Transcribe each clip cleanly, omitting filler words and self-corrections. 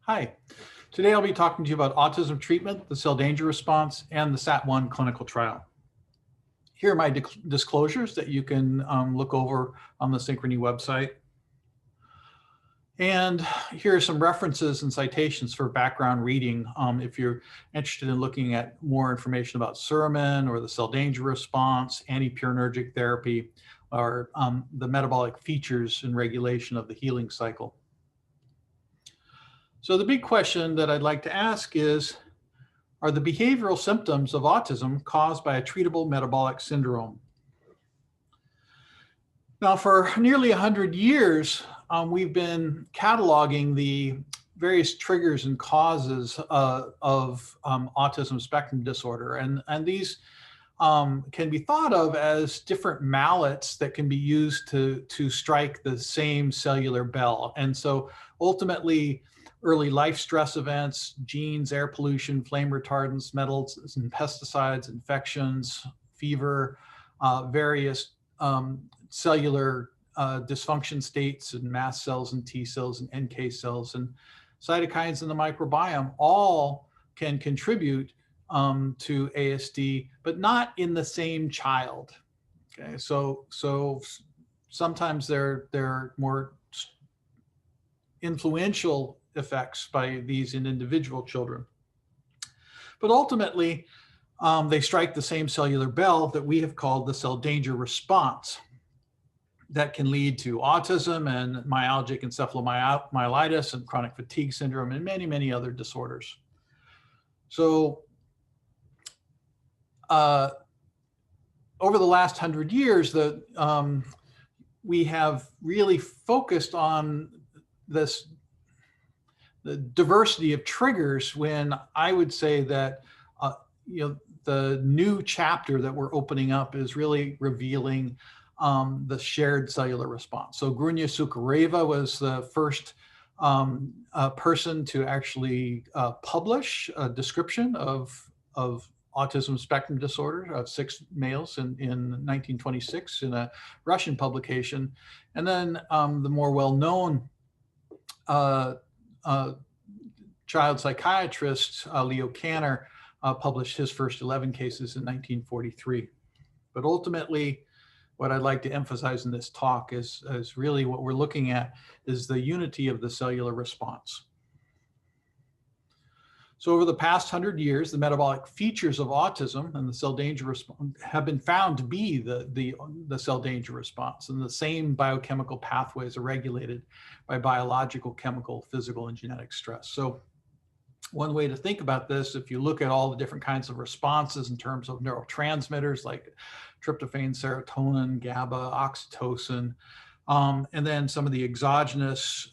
Hi, today I'll be talking to you about autism treatment, the cell danger response, and the SAT-1 clinical trial. Here are my disclosures that you can look over on the Synchrony website. And here are some references and citations for background reading if you're interested in looking at more information about Sermon or the cell danger response, antipurenergic therapy, or the metabolic features and regulation of the healing cycle. So the big question that I'd like to ask is, are the behavioral symptoms of autism caused by a treatable metabolic syndrome? Now, for nearly 100 years, we've been cataloging the various triggers and causes of autism spectrum disorder. And these can be thought of as different mallets that can be used to strike the same cellular bell. And so ultimately, early life stress events, genes, air pollution, flame retardants, metals and pesticides, infections, fever, various cellular dysfunction states and mast cells and T cells and NK cells and cytokines in the microbiome all can contribute to ASD, but not in the same child. Okay, so sometimes they're more influential effects by these in individual children. But ultimately, they strike the same cellular bell that we have called the cell danger response that can lead to autism and myalgic encephalomyelitis and chronic fatigue syndrome and many, many other disorders. So over the last 100 years, we have really focused on the diversity of triggers, when I would say that the new chapter that we're opening up is really revealing the shared cellular response. So Grunya Sukareva was the first person to actually publish a description of autism spectrum disorder of 6 males in 1926 in a Russian publication. And then the more well-known child psychiatrist, Leo Kanner, published his first 11 cases in 1943. But ultimately, what I'd like to emphasize in this talk is really what we're looking at is the unity of the cellular response. So over the past 100 years, the metabolic features of autism and the cell danger response have been found to be the cell danger response, and the same biochemical pathways are regulated by biological, chemical, physical, and genetic stress. So one way to think about this, if you look at all the different kinds of responses in terms of neurotransmitters like tryptophan, serotonin, GABA, oxytocin, and then some of the exogenous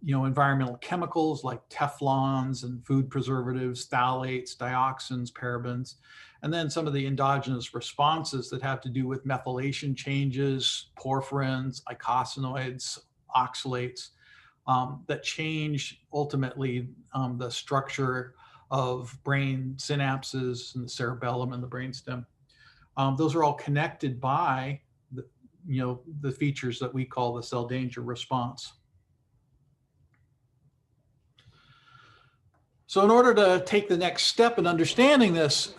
environmental chemicals like Teflons and food preservatives, phthalates, dioxins, parabens, and then some of the endogenous responses that have to do with methylation changes, porphyrins, eicosanoids, oxalates, that change ultimately the structure of brain synapses and the cerebellum and the brainstem. Those are all connected by the features that we call the cell danger response. So in order to take the next step in understanding this,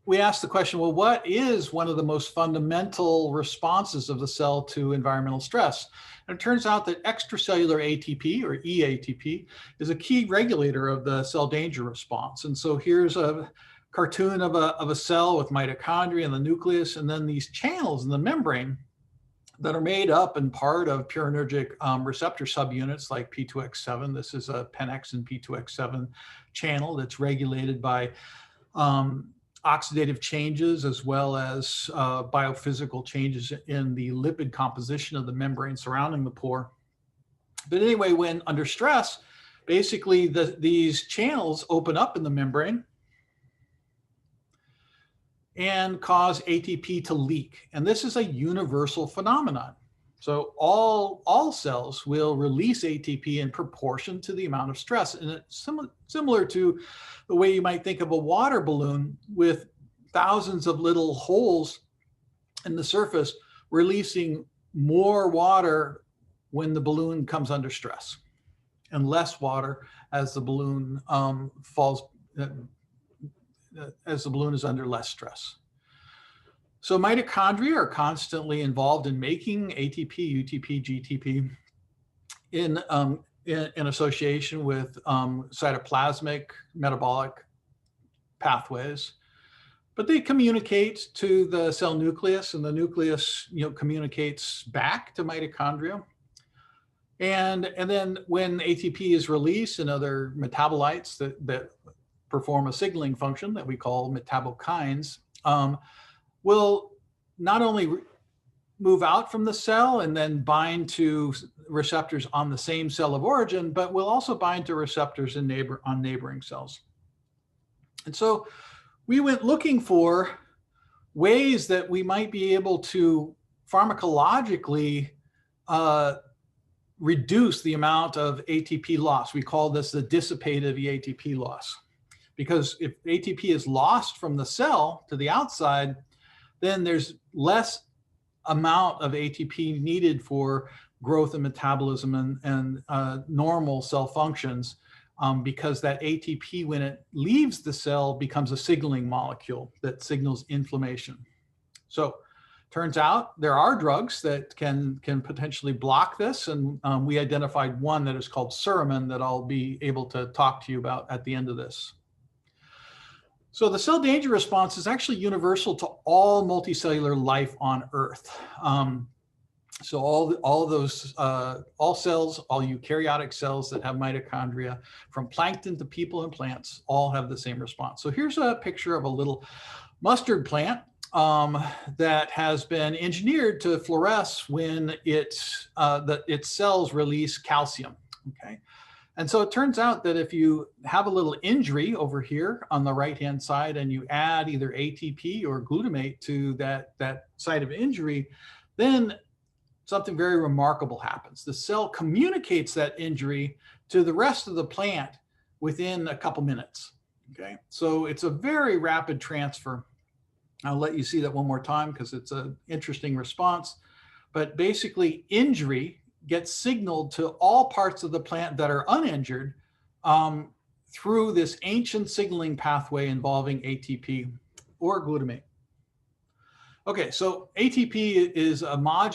we ask the question, well, what is one of the most fundamental responses of the cell to environmental stress? And it turns out that extracellular ATP, or eATP, is a key regulator of the cell danger response. And so here's a cartoon of a cell with mitochondria in the nucleus, and then these channels in the membrane that are made up and part of purenergic receptor subunits like P2X7. This is a pennexin P2X7 channel that's regulated by oxidative changes as well as biophysical changes in the lipid composition of the membrane surrounding the pore. But anyway, when under stress, basically these channels open up in the membrane and cause ATP to leak. And this is a universal phenomenon. So all cells will release ATP in proportion to the amount of stress. And it's similar to the way you might think of a water balloon with thousands of little holes in the surface, releasing more water when the balloon comes under stress. and less water as the balloon falls, as the balloon is under less stress. So mitochondria are constantly involved in making ATP, UTP, GTP in association with cytoplasmic metabolic pathways. But they communicate to the cell nucleus, and the nucleus, communicates back to mitochondria. And then when ATP is released and other metabolites that perform a signaling function that we call metabokines, will not only move out from the cell and then bind to receptors on the same cell of origin, but will also bind to receptors on neighboring cells. And so we went looking for ways that we might be able to pharmacologically reduce the amount of ATP loss. We call this the dissipative ATP loss. Because if ATP is lost from the cell to the outside, then there's less amount of ATP needed for growth and metabolism and normal cell functions, because that ATP, when it leaves the cell, becomes a signaling molecule that signals inflammation. So turns out there are drugs that can potentially block this, and we identified one that is called suramin that I'll be able to talk to you about at the end of this. So the cell danger response is actually universal to all multicellular life on Earth. So all cells, all eukaryotic cells that have mitochondria, from plankton to people and plants, all have the same response. So here's a picture of a little mustard plant that has been engineered to fluoresce when its cells release calcium. Okay. And so it turns out that if you have a little injury over here on the right-hand side and you add either ATP or glutamate to that site of injury, then something very remarkable happens. The cell communicates that injury to the rest of the plant within a couple minutes. Okay, so it's a very rapid transfer. I'll let you see that one more time because it's an interesting response. But basically, injury gets signaled to all parts of the plant that are uninjured through this ancient signaling pathway involving ATP or glutamate. Okay, so ATP is found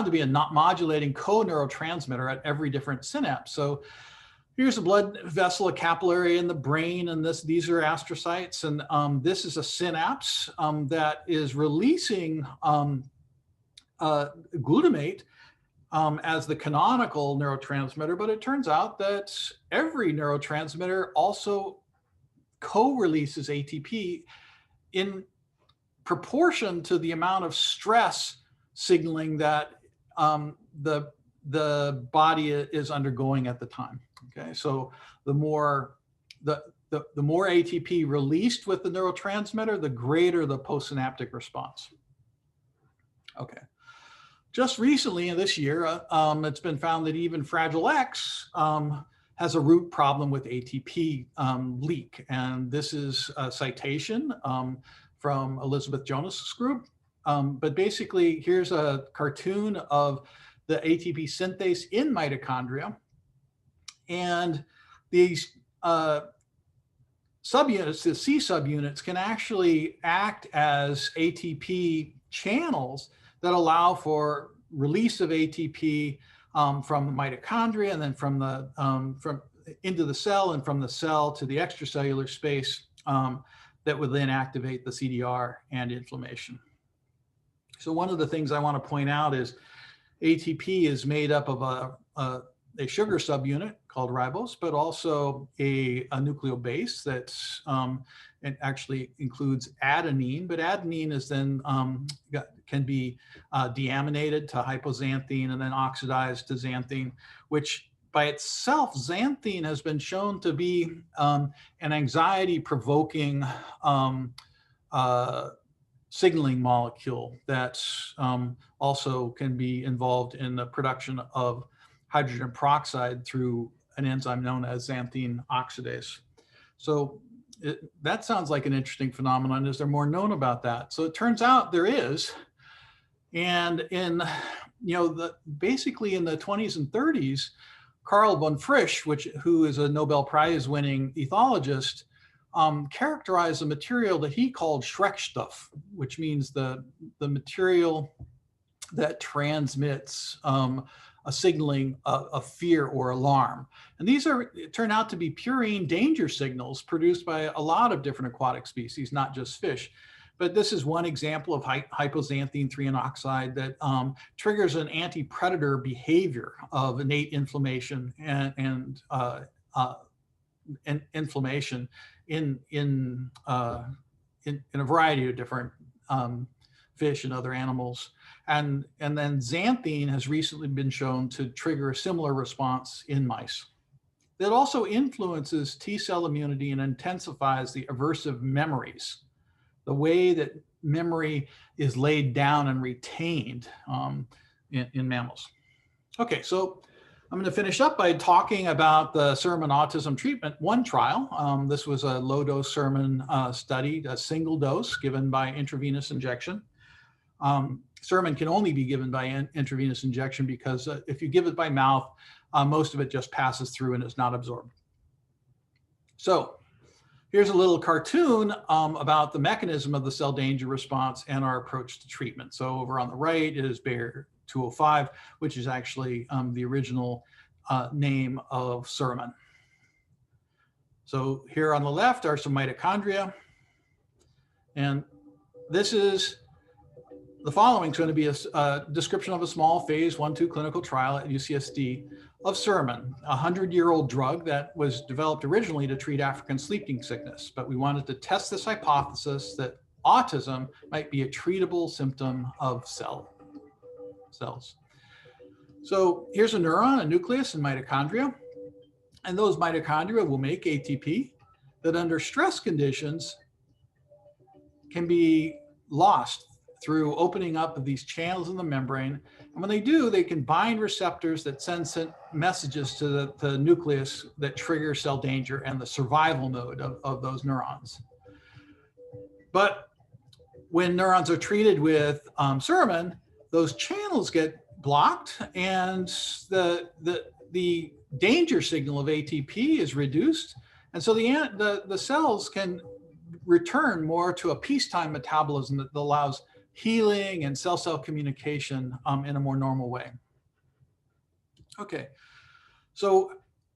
to be a modulating co-neurotransmitter at every different synapse. So here's a blood vessel, a capillary in the brain, and these are astrocytes, and this is a synapse that is releasing glutamate as the canonical neurotransmitter, but it turns out that every neurotransmitter also co-releases ATP in proportion to the amount of stress signaling that the body is undergoing at the time. Okay, so the more ATP released with the neurotransmitter, the greater the postsynaptic response. Okay. Just recently in this year, it's been found that even Fragile X has a root problem with ATP leak. And this is a citation from Elizabeth Jonas's group. But basically, here's a cartoon of the ATP synthase in mitochondria. And these subunits, the C subunits, can actually act as ATP channels that allow for release of ATP from mitochondria and then from into the cell and from the cell to the extracellular space that would then activate the CDR and inflammation. So one of the things I want to point out is ATP is made up of a sugar subunit called ribose, but also a nucleobase that's it actually includes adenine, but adenine is then can be deaminated to hypoxanthine and then oxidized to xanthine, which by itself, xanthine has been shown to be an anxiety-provoking signaling molecule that also can be involved in the production of hydrogen peroxide through an enzyme known as xanthine oxidase. So that sounds like an interesting phenomenon. Is there more known about that? So it turns out there is. And in, basically in the 20s and 30s, Karl von Frisch, who is a Nobel Prize-winning ethologist, characterized a material that he called Schreckstoff, which means the material that transmits a signaling of fear or alarm. And these turn out to be purine danger signals produced by a lot of different aquatic species, not just fish. But this is one example of hypoxanthine 3 oxide that triggers an anti-predator behavior of innate inflammation and inflammation in a variety of different fish and other animals. And then xanthine has recently been shown to trigger a similar response in mice. That also influences T-cell immunity and intensifies the aversive memories, the way that memory is laid down and retained in mammals. Okay, so I'm going to finish up by talking about the Sermon Autism Treatment 1 trial. This was a low-dose Sermon study, a single dose given by intravenous injection. Sermon can only be given by intravenous injection because if you give it by mouth, most of it just passes through and is not absorbed. So here's a little cartoon about the mechanism of the cell danger response and our approach to treatment. So over on the right is Bayer 205, which is actually the original name of Sermon. So here on the left are some mitochondria. And this is the following is going to be a description of a small phase 1/2 clinical trial at UCSD of Sermon, a 100-year-old drug that was developed originally to treat African sleeping sickness. But we wanted to test this hypothesis that autism might be a treatable symptom of cells. So here's a neuron, a nucleus, and mitochondria. And those mitochondria will make ATP that under stress conditions can be lost through opening up of these channels in the membrane. And when they do, they can bind receptors that send messages to the nucleus that trigger cell danger and the survival mode of those neurons. But when neurons are treated with Sermon, those channels get blocked and the danger signal of ATP is reduced. And so the cells can return more to a peacetime metabolism that allows healing and cell-cell communication in a more normal way. Okay, so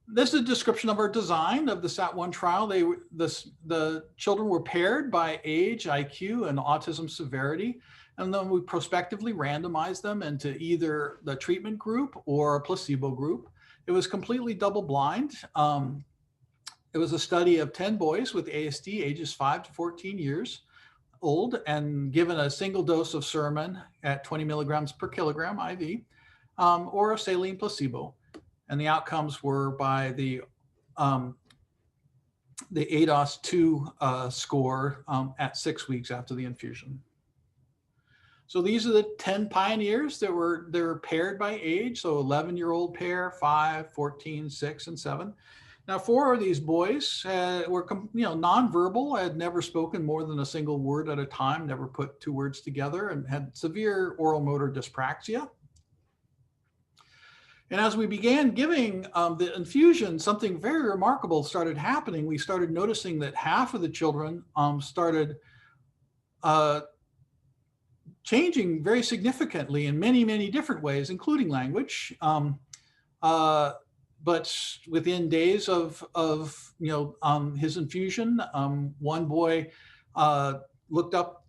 this is a description of our design of the SAT1 trial. The children were paired by age, IQ, and autism severity. And then we prospectively randomized them into either the treatment group or a placebo group. It was completely double-blind. It was a study of 10 boys with ASD ages 5 to 14 years old and given a single dose of Sermon at 20 milligrams per kilogram IV or a saline placebo. And the outcomes were by the ADOS-2 score at 6 weeks after the infusion. So these are the 10 pioneers that were paired by age. So 11-year-old pair, 5, 14, 6, and 7. Now, 4 of these boys were nonverbal, had never spoken more than a single word at a time, never put 2 words together, and had severe oral motor dyspraxia. And as we began giving the infusion, something very remarkable started happening. We started noticing that half of the children started changing very significantly in many, many different ways, including language. But within days of his infusion, one boy looked up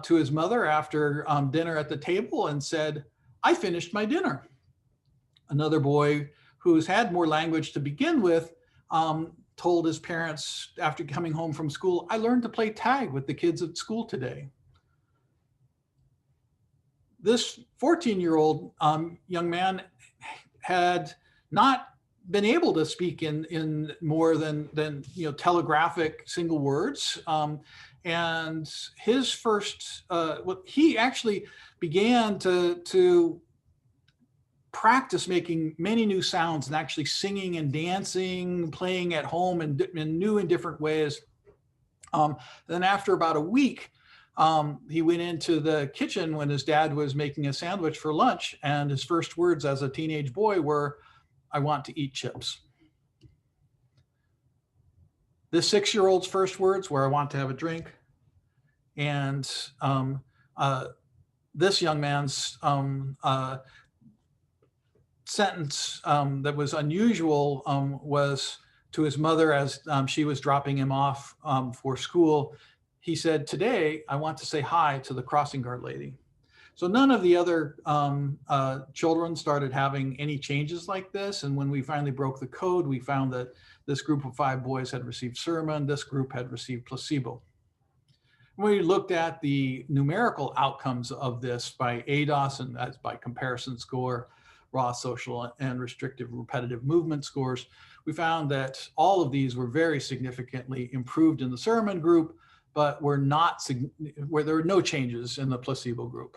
to his mother after dinner at the table and said, "I finished my dinner." Another boy who's had more language to begin with told his parents after coming home from school, "I learned to play tag with the kids at school today." This 14-year-old young man had not been able to speak in more than telegraphic single words. And his first, he actually began to practice making many new sounds and actually singing and dancing, playing at home in new and different ways. Then after about a week, he went into the kitchen when his dad was making a sandwich for lunch, and his first words as a teenage boy were, I want to eat chips. This 6-year-old's first words were, I want to have a drink. And this young man's sentence that was unusual was to his mother as she was dropping him off for school. He said, today, I want to say hi to the crossing guard lady. So none of the other children started having any changes like this. And when we finally broke the code, we found that this group of 5 boys had received sermon, this group had received placebo. When we looked at the numerical outcomes of this by ADOS, and that's by comparison score, raw social and restrictive repetitive movement scores, we found that all of these were very significantly improved in the sermon group, but were not, where there were no changes in the placebo group.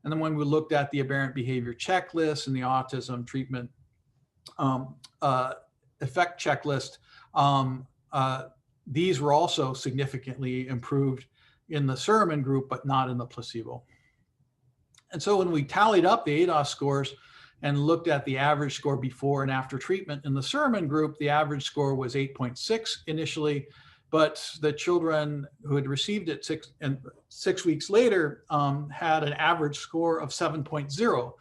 And then when we looked at the aberrant behavior checklist and the autism treatment effect checklist, these were also significantly improved in the sermon group, but not in the placebo. And so when we tallied up the ADOS scores and looked at the average score before and after treatment in the sermon group, the average score was 8.6 initially, but the children who had received it 6 weeks later had an average score of 7.0.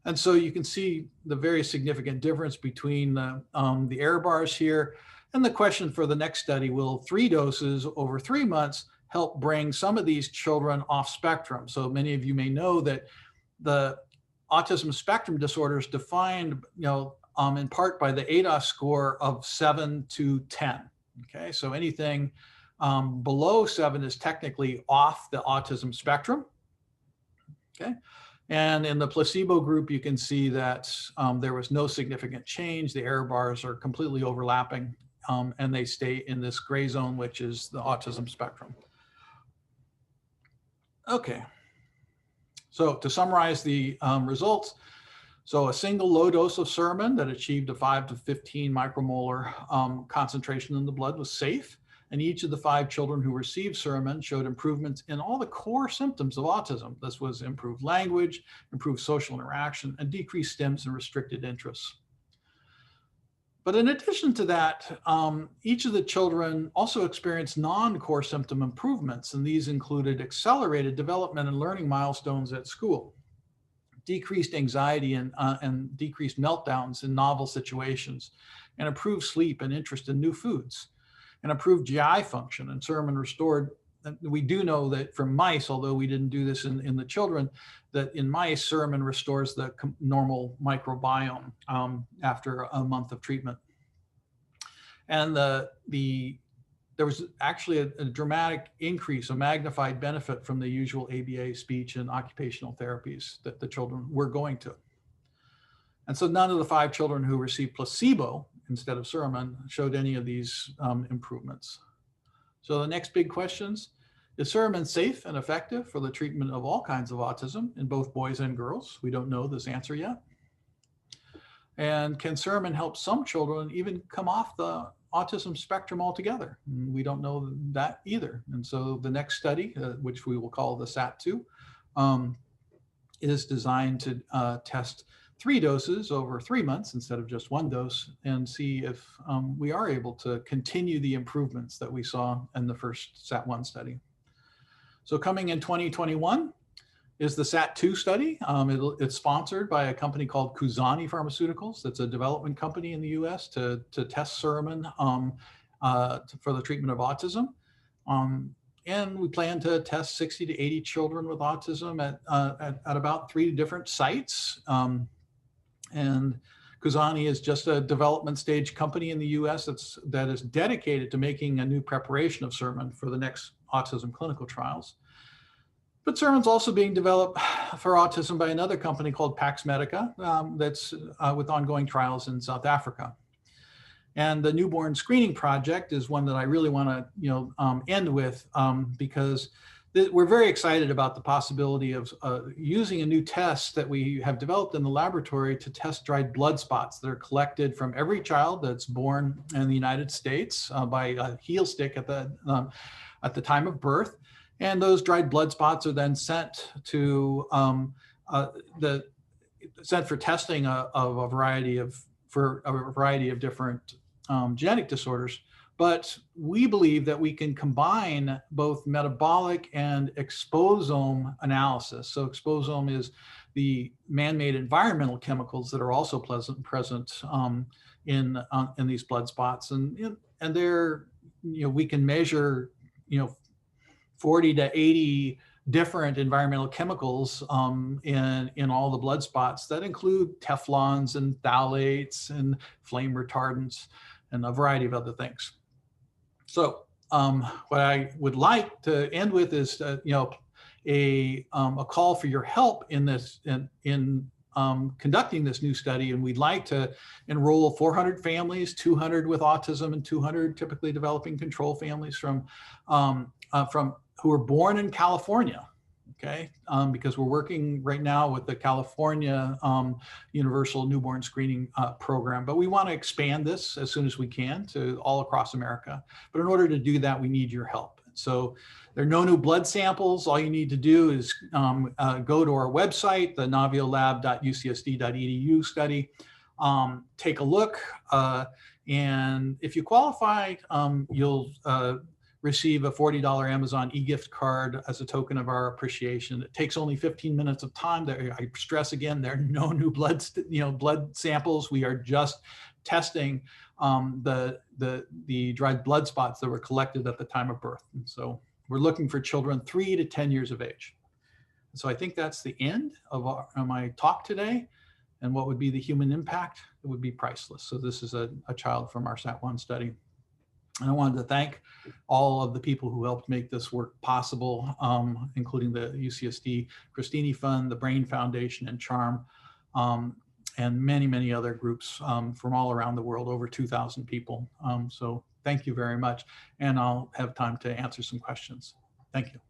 And so you can see the very significant difference between the error bars here. And the question for the next study, will 3 doses over 3 months help bring some of these children off spectrum? So many of you may know that the autism spectrum disorder is defined, in part by the ADOS score of 7 to 10. Okay, so anything below 7 is technically off the autism spectrum. Okay, and in the placebo group, you can see that there was no significant change. The error bars are completely overlapping, and they stay in this gray zone, which is the autism spectrum. Okay, so to summarize the results, so a single low dose of sermon that achieved a 5 to 15 micromolar concentration in the blood was safe, and each of the 5 children who received sermon showed improvements in all the core symptoms of autism. This was improved language, improved social interaction, and decreased stims and restricted interests. But in addition to that, each of the children also experienced non-core symptom improvements, and these included accelerated development and learning milestones at school, decreased anxiety and decreased meltdowns in novel situations, and improved sleep and interest in new foods, and improved GI function. And sermon restored, we do know that from mice, although we didn't do this in the children, that in mice, sermon restores the normal microbiome after a month of treatment. And there was actually a dramatic increase, a magnified benefit from the usual ABA, speech, and occupational therapies that the children were going to. And so none of the 5 children who received placebo instead of sermon showed any of these improvements. So the next big questions: is sermon safe and effective for the treatment of all kinds of autism in both boys and girls? We don't know this answer yet. And can sermon help some children even come off the autism spectrum altogether? We don't know that either. And so the next study, which we will call the SAT2, is designed to test 3 doses over 3 months instead of just 1 dose, and see if we are able to continue the improvements that we saw in the first SAT1 study. So coming in 2021 is the SAT2 study. It's sponsored by a company called Kuzani Pharmaceuticals. That's a development company in the US to test sermon for the treatment of autism. And we plan to test 60 to 80 children with autism at about 3 different sites. And Kuzani is just a development stage company in the US that is dedicated to making a new preparation of sermon for the next autism clinical trials. But sermon's also being developed for autism by another company called Pax Medica that's with ongoing trials in South Africa. And the newborn screening project is one that I really want to end with because we're very excited about the possibility of using a new test that we have developed in the laboratory to test dried blood spots that are collected from every child that's born in the United States by a heel stick at the time of birth. And those dried blood spots are then sent to sent for testing of a variety of for a variety of different genetic disorders. But we believe that we can combine both metabolic and exposome analysis. So exposome is the man-made environmental chemicals that are also present in these blood spots, and they're, we can measure 40 to 80 different environmental chemicals in all the blood spots that include Teflons and phthalates and flame retardants and a variety of other things. So what I would like to end with is a call for your help in this in conducting this new study, and we'd like to enroll 400 families, 200 with autism and 200 typically developing control families from who were born in California. Okay, because we're working right now with the California Universal Newborn Screening Program, but we want to expand this as soon as we can to all across America. But in order to do that, we need your help. So there are no new blood samples. All you need to do is go to our website, the naviolab.ucsd.edu study, take a look, and if you qualify, you'll receive a $40 Amazon e-gift card as a token of our appreciation. It takes only 15 minutes of time. I stress again, there are no new blood samples. We are just testing the dried blood spots that were collected at the time of birth. And so we're looking for children 3 to 10 years of age. So I think that's the end of my talk today. And what would be the human impact? It would be priceless. So this is a child from our SAT1 study. And I wanted to thank all of the people who helped make this work possible, including the UCSD Christini Fund, the Brain Foundation, and CHARM, and many, many other groups from all around the world, over 2,000 people. So thank you very much. And I'll have time to answer some questions. Thank you.